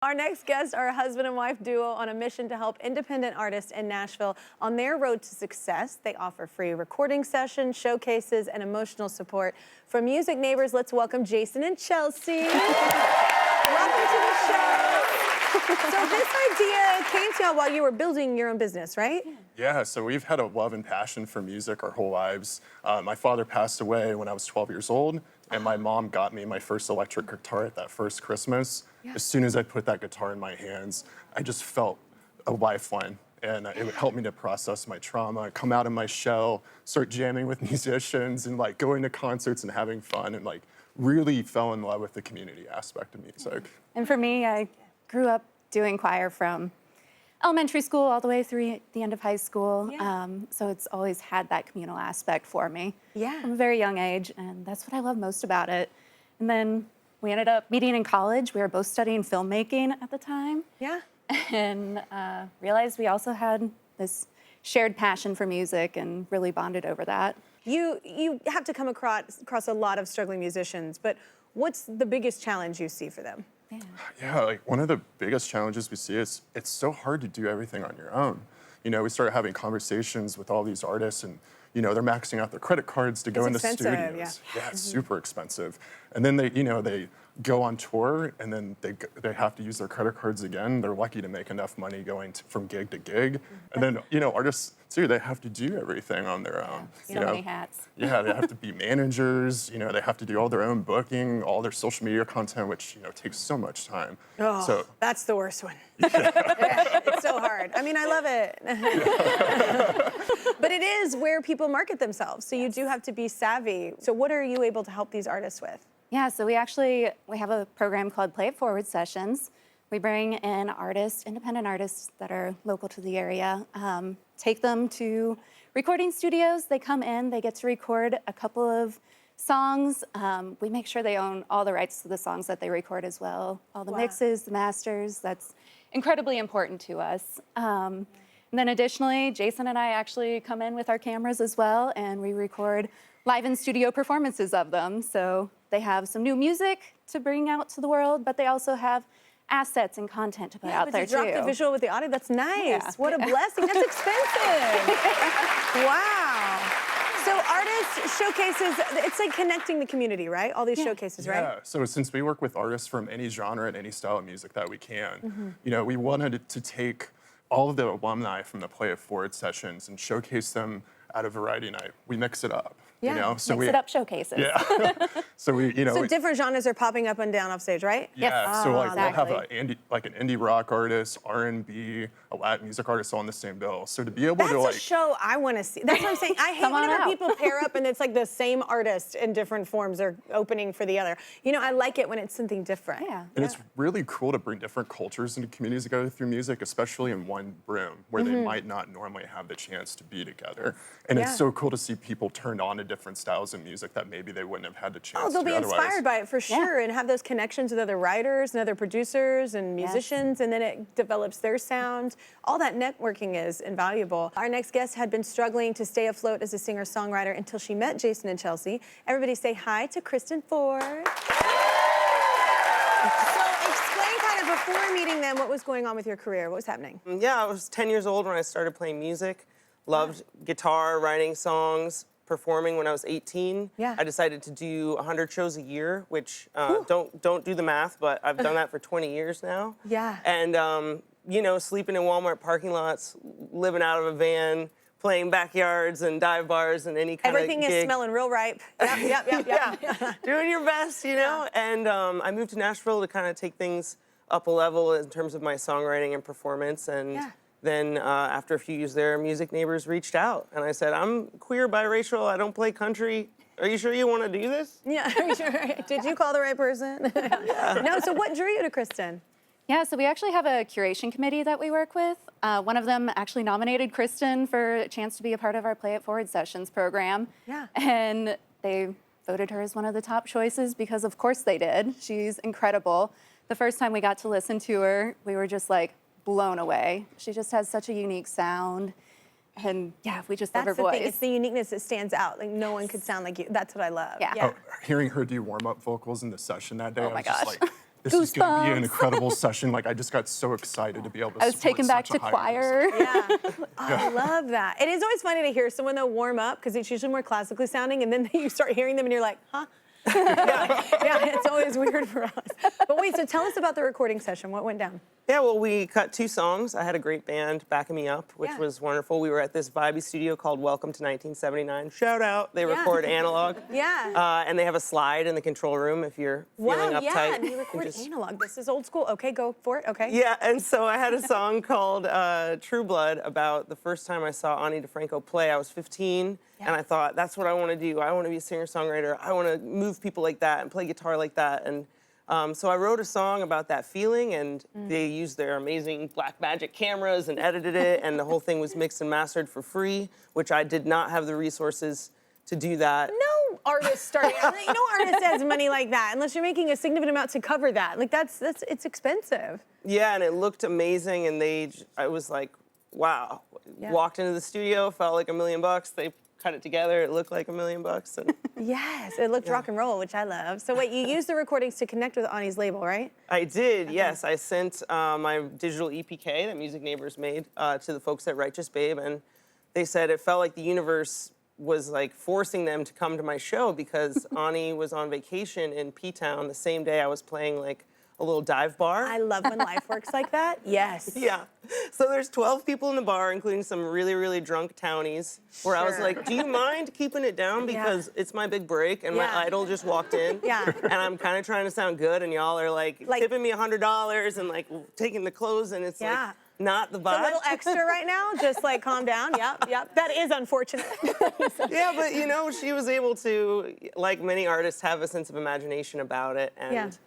Our next guests are a husband and wife duo on a mission to help independent artists in Nashville on their road to success. They offer free recording sessions, showcases, and emotional support. From Music Neighbors, let's welcome Jason and Chelsea. Welcome to the show. So this idea came to you while you were building your own business, right? Yeah, so we've had a love and passion for music our whole lives. My father passed away when I was 12 years old, and my mom got me my first electric guitar at that first Christmas. Yeah. As soon as I put that guitar in my hands, I just felt a lifeline, and it would help me to process my trauma, come out of my shell, start jamming with musicians, and like going to concerts and having fun, and like really fell in love with the community aspect of music. And for me, I grew up doing choir from elementary school all the way through the end of high school. Yeah. So it's always had that communal aspect for me Yeah. from a very young age, and that's what I love most about it. And then we ended up meeting in college. We were both studying filmmaking at the time. Yeah. And realized we also had this shared passion for music and really bonded over that. You have to come across a lot of struggling musicians, but what's the biggest challenge you see for them? Yeah, like one of the biggest challenges we see is it's so hard to do everything on your own. You know, we started having conversations with all these artists, and you know, they're maxing out their credit cards to go into studios. Yeah, it's super expensive. And then they go on tour, and then they have to use their credit cards again. They're lucky to make enough money going from gig to gig. And then, you know, artists too, they have to do everything on their own. So many hats. Yeah, they have to be managers, you know, they have to do all their own booking, all their social media content, which, you know, takes so much time. Oh, so that's the worst one. Yeah, it's so hard. I mean, I love it. But it is where people market themselves, so you do have to be savvy. So what are you able to help these artists with? Yeah, so we have a program called Play It Forward Sessions. We bring in artists, independent artists that are local to the area, take them to recording studios. They come in, they get to record a couple of songs. We make sure they own all the rights to the songs that they record as well. All the mixes, the masters, that's incredibly important to us. And then additionally, Jason and I actually come in with our cameras as well, and we record live in studio performances of them. So they have some new music to bring out to the world, but they also have assets and content to put out there too. Drop the visual with the audio, that's nice. Yeah. What a blessing, that's expensive. Wow. So artists, showcases, it's like connecting the community, right? All these showcases, right? Yeah, so since we work with artists from any genre and any style of music that we can, you know, we wanted to take all of the alumni from the Play It Forward sessions and showcase them at a variety night. We mix it up. Yeah, you know? So Mix it up showcases. Yeah. So we, you know. So different genres are popping up and down off stage, right? Yeah. So like exactly. we'll have an indie rock artist, R&B, a Latin music artist all on the same bill. So to be able That's to like. a show I want to see. That's what I'm saying. I hate whenever people pair up and it's like the same artist in different forms are opening for the other. You know, I like it when it's something different. Yeah. And it's really cool to bring different cultures into communities together through music, especially in one room where they might not normally have the chance to be together. And it's so cool to see people turned on to different styles of music that maybe they wouldn't have had the chance to they'll be otherwise. inspired by it for sure and have those connections with other writers and other producers and musicians, and then it develops their sound. All that networking is invaluable. Our next guest had been struggling to stay afloat as a singer-songwriter until she met Jason and Chelsea. Everybody say hi to Kristen Ford. So explain kind of before meeting them what was going on with your career, what was happening? Yeah, I was 10 years old when I started playing music. Loved guitar, writing songs, performing when I was 18. Yeah. I decided to do 100 shows a year, which don't do the math, but I've done that for 20 years now. Yeah. And you know, sleeping in Walmart parking lots, living out of a van, playing backyards and dive bars and any kind Everything of is smelling real ripe. Yep. Yeah, doing your best, you know. And I moved to Nashville to kind of take things up a level in terms of my songwriting and performance. And then after a few years there, Music Neighbors reached out. And I said, I'm queer, biracial, I don't play country. Are you sure you want to do this? Yeah, are you sure? Did you call the right person? No, so what drew you to Kristen? Yeah, so we actually have a curation committee that we work with. One of them actually nominated Kristen for a chance to be a part of our Play It Forward Sessions program. Yeah. And they voted her as one of the top choices because of course they did. She's incredible. The first time we got to listen to her, we were just like blown away. She just has such a unique sound. And yeah, we just love her voice. That's the thing, it's the uniqueness that stands out. Like no one could sound like you. That's what I love. Yeah. Oh, hearing her do warm-up vocals in the session that day, Oh my gosh. just like, this is going to be an Goosebumps. incredible session. Like, I just got so excited to be able to I was support taken back such to a high artist. choir. Yeah. Oh, I love that. It is always funny to hear someone though warm up because it's usually more classically sounding, and then you start hearing them and you're like, huh? Yeah, it's always weird for us. But wait, so tell us about the recording session. What went down? Yeah, well, we cut 2 songs. I had a great band backing me up, which Yeah. was wonderful. We were at this vibey studio called Welcome to 1979. Shout out. They record analog. Yeah. And they have a slide in the control room if you're feeling Wow, uptight. yeah, and you can record just- analog. This is old school. Okay, go for it. Okay. Yeah, and so I had a song called True Blood about the first time I saw Ani DiFranco play. I was 15, and I thought, that's what I want to do. I want to be a singer-songwriter. I want to move people like that and play guitar like that. And so I wrote a song about that feeling, and they used their amazing black magic cameras and edited it, and the whole thing was mixed and mastered for free, which I did not have the resources to do that. No artist starting. No artist has money like that unless you're making a significant amount to cover that. Like that's it's expensive. Yeah, and it looked amazing, and I was like, wow. Yeah. Walked into the studio, felt like $1 million. They cut it together, it looked like $1 million. And Yes, it looked rock and roll, which I love. So wait, you used the recordings to connect with Ani's label, right? I did, yes. I sent my digital EPK that Music Neighbors made to the folks at Righteous Babe, and they said it felt like the universe was like forcing them to come to my show because Ani was on vacation in P-Town the same day I was playing like a little dive bar. I love when life works like that. Yes. Yeah. So there's 12 people in the bar, including some really, really drunk townies, where I was Sure. like, do you mind keeping it down? Because it's my big break, and Yeah. my idol just walked in. Yeah. And I'm kind of trying to sound good, and y'all are like tipping me $100 and like taking the clothes, and it's Yeah. like not the vibe. A little extra right now. Just like calm down. Yep. That is unfortunate. Yeah, but you know, she was able to, like many artists, have a sense of imagination about it, and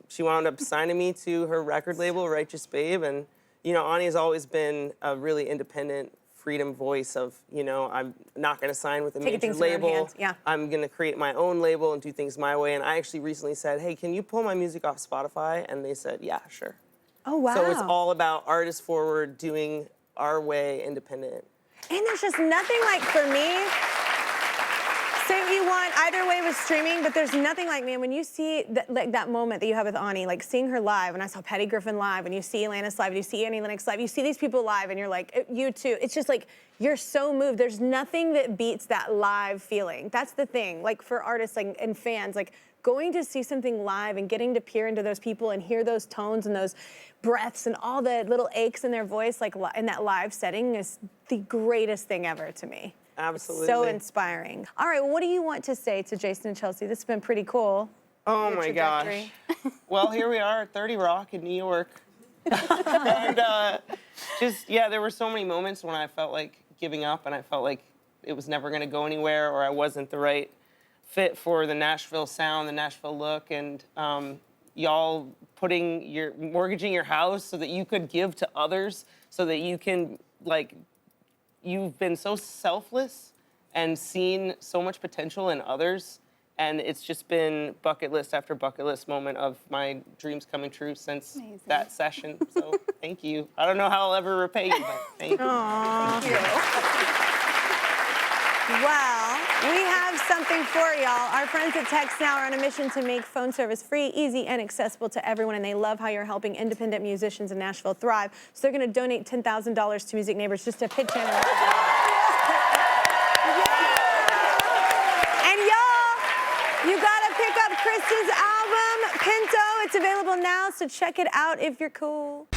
she wound up signing me to her record label, Righteous Babe, and you know, Ani has always been a really independent, freedom voice of, you know, I'm not going to sign with a Taking major things in your own label. hands, yeah. I'm going to create my own label and do things my way. And I actually recently said, hey, can you pull my music off Spotify? And they said, yeah, sure. Oh wow. So it's all about artist forward, doing our way, independent. And there's just nothing like, for me, say what you want, either way with streaming, but there's nothing like, man, when you see that moment that you have with Ani, like seeing her live, and I saw Patty Griffin live, and you see Alanis live, and you see Annie Lennox live, you see these people live, and you're like, you too. It's just like, you're so moved. There's nothing that beats that live feeling. That's the thing, like for artists like, and fans, like going to see something live and getting to peer into those people and hear those tones and those breaths and all the little aches in their voice, like in that live setting is the greatest thing ever to me. Absolutely. So inspiring. All right, well, what do you want to say to Jason and Chelsea? This has been pretty cool. Oh Your my trajectory. gosh. Well, here we are at 30 Rock in New York. And there were so many moments when I felt like giving up and I felt like it was never going to go anywhere or I wasn't the right fit for the Nashville sound, the Nashville look. And y'all mortgaging your house so that you could give to others, so that you can, like, you've been so selfless and seen so much potential in others. And it's just been bucket list after bucket list moment of my dreams coming true since that session. So thank you. I don't know how I'll ever repay you, but thank you. Thank you. Well, we have something for y'all. Our friends at TextNow are on a mission to make phone service free, easy, and accessible to everyone, and they love how you're helping independent musicians in Nashville thrive. So they're going to donate $10,000 to Music Neighbors just to pitch in. And y'all, you got to pick up Kristen's album, Pinto. It's available now, so check it out if you're cool.